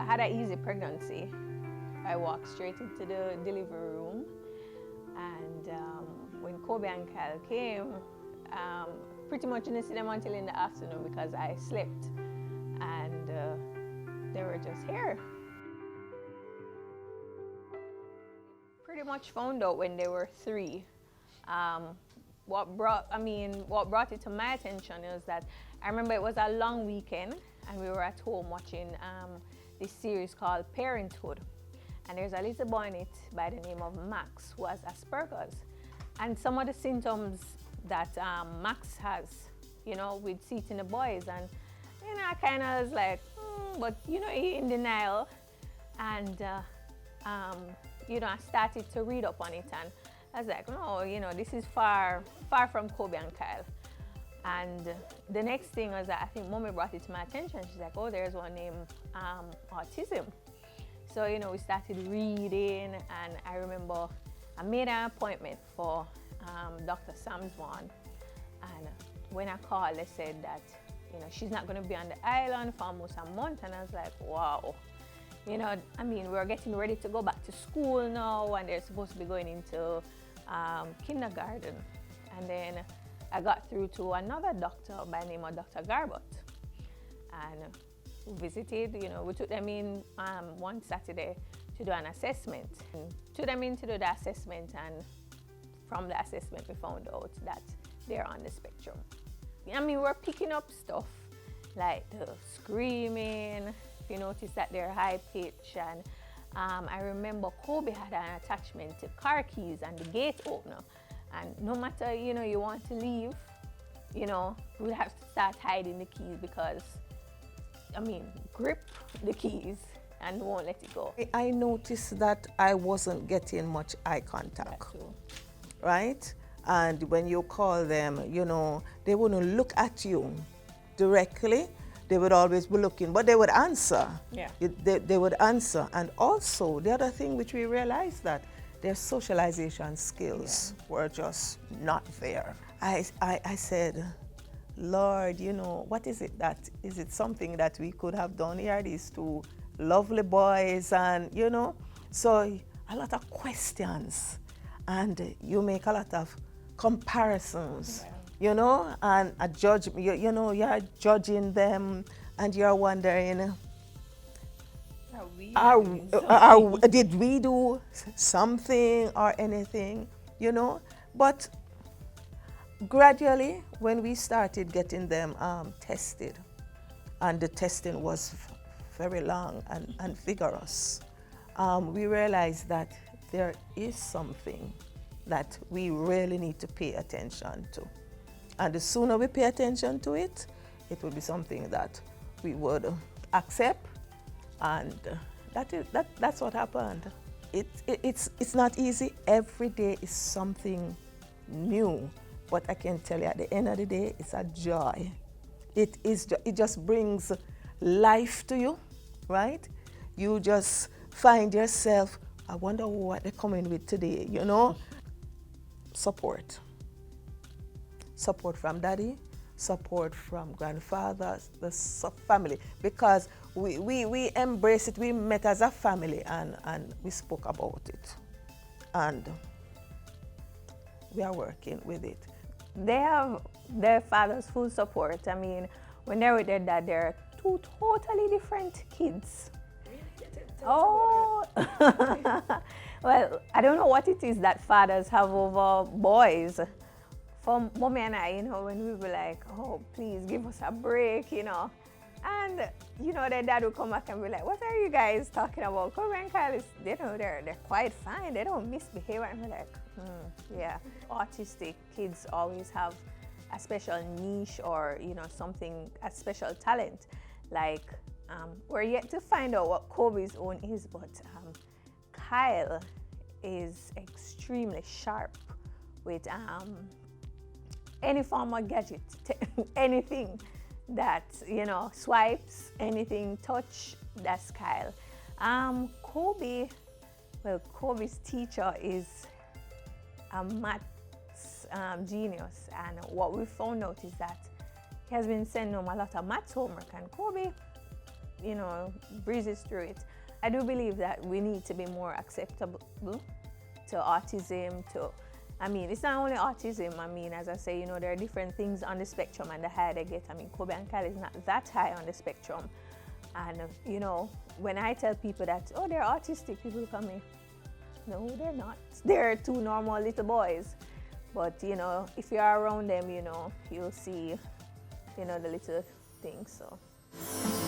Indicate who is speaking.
Speaker 1: had an easy pregnancy. I walked straight into the delivery room, and when Kobe and Kyle came, pretty much didn't see them until in the afternoon because I slept, and they were just here. Pretty much found out when they were 3. What brought it to my attention is that I remember it was a long weekend and we were at home watching this series called Parenthood. And there's a little boy in it by the name of Max who has Asperger's. And some of the symptoms that Max has, we'd see it in the boys. And, I kind of was like, but, he in denial. And, I started to read up on it. And I was like, no, this is far from Kobe and Kyle. And the next thing was that I think Mommy brought it to my attention. She's like, oh, there's one named autism. So, we started reading, and I remember I made an appointment for Dr. Sam's one. And when I called, they said that, she's not going to be on the island for almost a month. And I was like, wow. We're getting ready to go back to school now, and they're supposed to be going into kindergarten. And then I got through to another doctor by the name of Dr. Garbot. And we visited, we took them in one Saturday to do an assessment. And took them in to do the assessment, and from the assessment we found out that they're on the spectrum. We're picking up stuff like the screaming. You notice that they're high pitch, and I remember Kobe had an attachment to car keys and the gate opener, and no matter you want to leave, we'd have to start hiding the keys because grip the keys and won't let it go.
Speaker 2: I noticed that I wasn't getting much eye contact, right? And when you call them, they wouldn't look at you directly. They would always be looking, but they would answer.
Speaker 1: Yeah.
Speaker 2: They would answer. And also, the other thing which we realized that their socialization skills were just not there. I said, Lord, what is it is it something that we could have done here? These 2 lovely boys and, so a lot of questions. And you make a lot of comparisons. Yeah. And a judge, you're judging them, and you're wondering, did we do something or anything, But gradually, when we started getting them tested, and the testing was very long and vigorous, we realized that there is something that we really need to pay attention to. And the sooner we pay attention to it, it will be something that we would accept, and that's what happened. It's not easy. Every day is something new, but I can tell you at the end of the day, it's a joy. It just brings life to you, right? You just find yourself, I wonder what they're coming with today, Support from daddy, support from grandfathers, the family, because we embrace it. We met as a family and we spoke about it, and we are working with it.
Speaker 1: They have their father's full support. When they're with their dad, they're 2 totally different kids. Oh, well, I don't know what it is that fathers have over boys. For Mommy and I, when we were like, oh, please give us a break, and, their dad would come back and be like, what are you guys talking about? Kobe and Kyle, they're quite fine. They don't misbehave. And we're like, yeah. Autistic kids always have a special niche or, a special talent. Like, we're yet to find out what Kobe's own is, but Kyle is extremely sharp with any form of gadget, anything that, swipes, anything, touch, that's Kyle. Kobe's teacher is a maths genius, and what we found out is that he has been sending home a lot of maths homework, and Kobe, you know, breezes through it. I do believe that we need to be more acceptable to autism, I mean, it's not only autism. I mean, as I say, you know, there are different things on the spectrum, and the higher they get, I mean, Kobe and Kyle is not that high on the spectrum. And, you know, when I tell people that, oh, they're autistic, people look at me, no, they're not. They're two normal little boys. But, you know, if you're around them, you know, you'll see, you know, the little things, so.